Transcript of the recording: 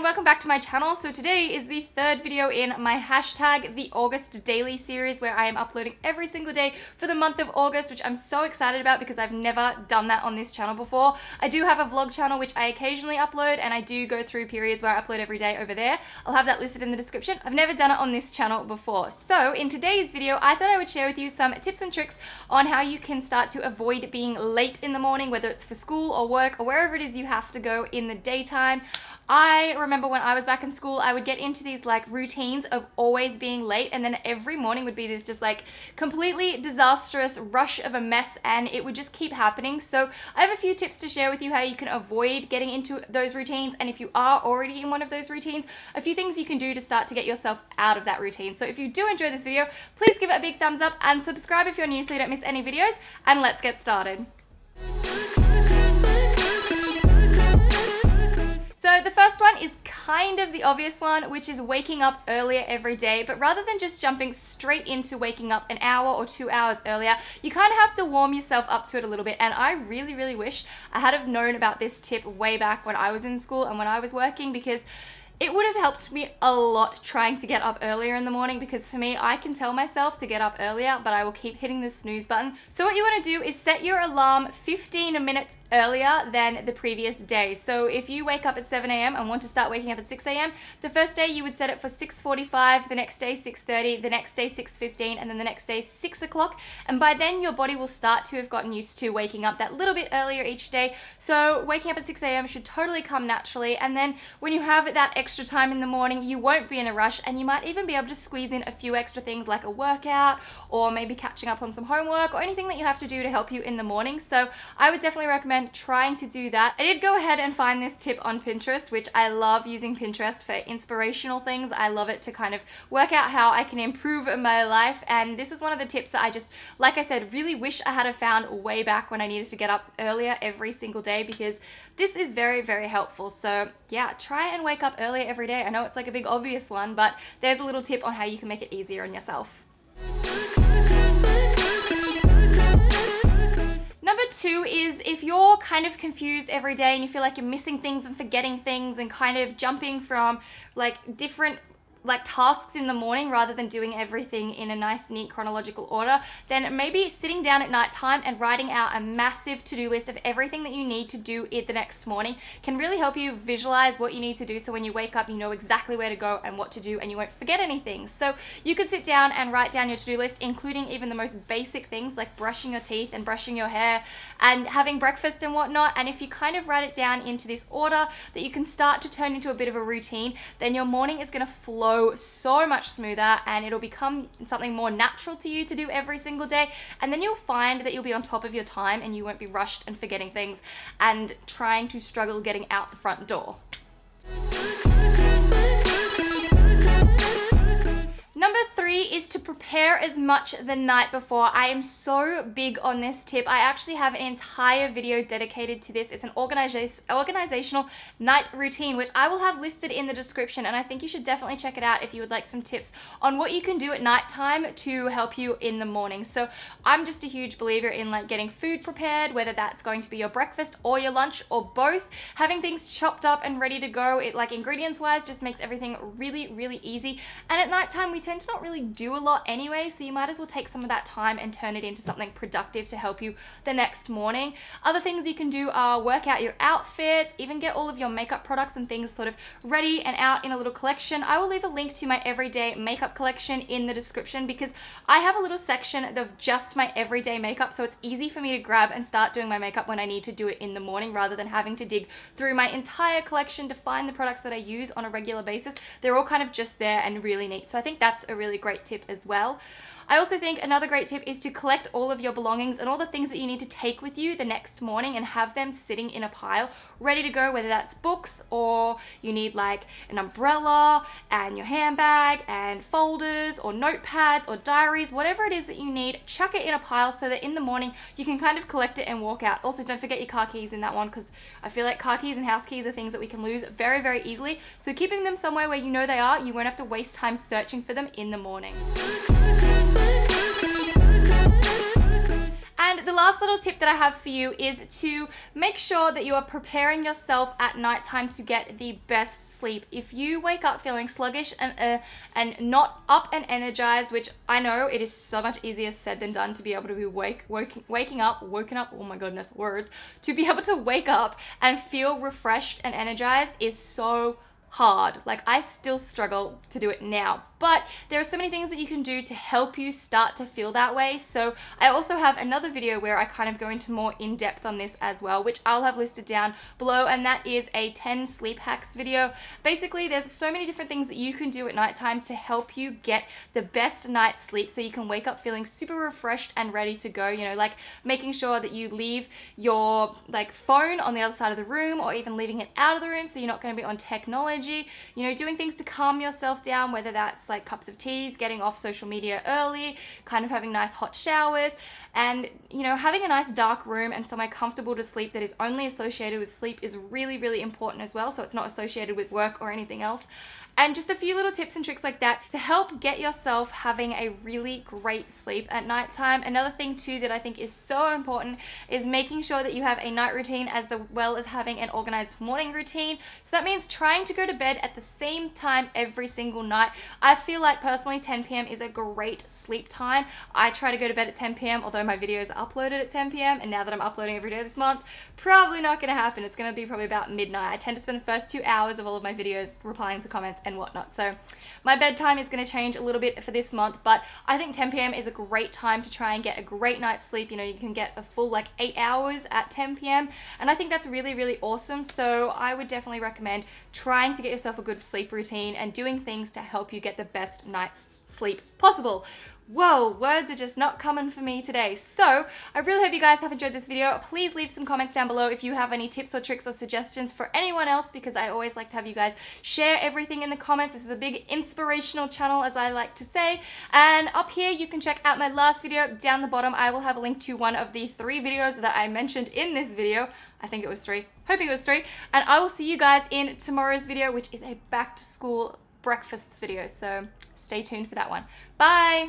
Welcome back to my channel. So today is the third video in my hashtag the August daily series, where I am uploading every single day for the month of August, which I'm so excited about because I've never done that on this channel before. I do have a vlog channel which I occasionally upload, and I do go through periods where I upload every day over there. I'll have that listed in the description. I've never done it on this channel before. So in today's video, I thought I would share with you some tips and tricks on how you can start to avoid being late in the morning, whether it's for school or work or wherever it is you have to go in the daytime. I remember when I was back in school, I would get into these like routines of always being late, and then every morning would be this just like completely disastrous rush of a mess, and it would just keep happening. So I have a few tips to share with you how you can avoid getting into those routines, and if you are already in one of those routines, a few things you can do to start to get yourself out of that routine. So if you do enjoy this video, please give it a big thumbs up and subscribe if you're new so you don't miss any videos, and let's get started. So the first one is kind of the obvious one, which is waking up earlier every day. But rather than just jumping straight into waking up an hour or 2 hours earlier, you kind of have to warm yourself up to it a little bit. And I really, really wish I had have known about this tip way back when I was in school and when I was working, because it would have helped me a lot trying to get up earlier in the morning, because for me, I can tell myself to get up earlier, but I will keep hitting the snooze button. So what you want to do is set your alarm 15 minutes earlier than the previous day. So if you wake up at 7 a.m. and want to start waking up at 6 a.m., the first day you would set it for 6:45, the next day 6:30, the next day 6:15, and then the next day 6 o'clock. And by then your body will start to have gotten used to waking up that little bit earlier each day. So waking up at 6 a.m. should totally come naturally. And then when you have that extra time in the morning, you won't be in a rush, and you might even be able to squeeze in a few extra things like a workout, or maybe catching up on some homework, or anything that you have to do to help you in the morning. So I would definitely recommend trying to do that. I did go ahead and find this tip on Pinterest, which I love using Pinterest for inspirational things. I love it to kind of work out how I can improve my life, and this was one of the tips that I just, like I said, really wish I had found way back when I needed to get up earlier every single day, because this is very, very helpful. So yeah, try and wake up earlier every day. I know it's like a big obvious one, but there's a little tip on how you can make it easier on yourself. Number two is if you're kind of confused every day and you feel like you're missing things and forgetting things and kind of jumping from like different tasks in the morning rather than doing everything in a nice, neat chronological order, then maybe sitting down at night time and writing out a massive to-do list of everything that you need to do it the next morning can really help you visualize what you need to do, so when you wake up you know exactly where to go and what to do, and you won't forget anything. So you could sit down and write down your to-do list, including even the most basic things like brushing your teeth and brushing your hair and having breakfast and whatnot. And if you kind of write it down into this order that you can start to turn into a bit of a routine, then your morning is going to flow so much smoother, and it'll become something more natural to you to do every single day. And then you'll find that you'll be on top of your time, and you won't be rushed and forgetting things and trying to struggle getting out the front door. Number three is to prepare as much the night before. I am so big on this tip. I actually have an entire video dedicated to this. It's an organizational night routine, which I will have listed in the description, and I think you should definitely check it out if you would like some tips on what you can do at nighttime to help you in the morning. So I'm just a huge believer in like getting food prepared, whether that's going to be your breakfast or your lunch or both. Having things chopped up and ready to go, it like ingredients wise just makes everything really, really easy. And at nighttime we tend to not really do a lot anyway, so you might as well take some of that time and turn it into something productive to help you the next morning. Other things you can do are work out your outfits, even get all of your makeup products and things sort of ready and out in a little collection. I will leave a link to my everyday makeup collection in the description, because I have a little section of just my everyday makeup, so it's easy for me to grab and start doing my makeup when I need to do it in the morning, rather than having to dig through my entire collection to find the products that I use on a regular basis. They're all kind of just there and really neat. So I think that's a really great tip as well. I also think another great tip is to collect all of your belongings and all the things that you need to take with you the next morning and have them sitting in a pile ready to go, whether that's books or you need like an umbrella and your handbag and folders or notepads or diaries, whatever it is that you need, chuck it in a pile so that in the morning you can kind of collect it and walk out. Also, don't forget your car keys in that one, because I feel like car keys and house keys are things that we can lose very, very easily. So keeping them somewhere where you know they are, you won't have to waste time searching for them in the morning. And the last little tip that I have for you is to make sure that you are preparing yourself at nighttime to get the best sleep. If you wake up feeling sluggish and not up and energized, which I know it is so much easier said than done to be able to be woken up, oh my goodness, words, to be able to wake up and feel refreshed and energized is so hard. Like, I still struggle to do it now, but there are so many things that you can do to help you start to feel that way. So I also have another video where I kind of go into more in depth on this as well, which I'll have listed down below, and that is a 10 sleep hacks video. Basically, there's so many different things that you can do at nighttime to help you get the best night's sleep so you can wake up feeling super refreshed and ready to go. You know, like making sure that you leave your like phone on the other side of the room, or even leaving it out of the room so you're not going to be on technology. You know, doing things to calm yourself down, whether that's like cups of teas, getting off social media early, kind of having nice hot showers, and you know, having a nice dark room and somewhere comfortable to sleep that is only associated with sleep is really, really important as well, so it's not associated with work or anything else. And just a few little tips and tricks like that to help get yourself having a really great sleep at nighttime. Another thing too that I think is so important is making sure that you have a night routine as well as having an organized morning routine. So that means trying to go to bed at the same time every single night. I feel like personally 10 p.m. is a great sleep time. I try to go to bed at 10 p.m. although my videos are uploaded at 10 p.m. and now that I'm uploading every day this month, probably not going to happen. It's going to be probably about midnight. I tend to spend the first 2 hours of all of my videos replying to comments and whatnot. So my bedtime is going to change a little bit for this month, but I think 10 p.m. is a great time to try and get a great night's sleep. You know, you can get a full like 8 hours at 10 p.m. and I think that's really, really awesome. So I would definitely recommend trying to get yourself a good sleep routine and doing things to help you get the best night's sleep possible. Whoa, words are just not coming for me today. So I really hope you guys have enjoyed this video. Please leave some comments down below if you have any tips or tricks or suggestions for anyone else, because I always like to have you guys share everything in the comments. This is a big inspirational channel, as I like to say. And up here you can check out my last video. Down the bottom I will have a link to one of the 3 videos that I mentioned in this video. I think it was 3, hoping it was 3. And I will see you guys in tomorrow's video, which is a back to school breakfasts video. So stay tuned for that one. Bye!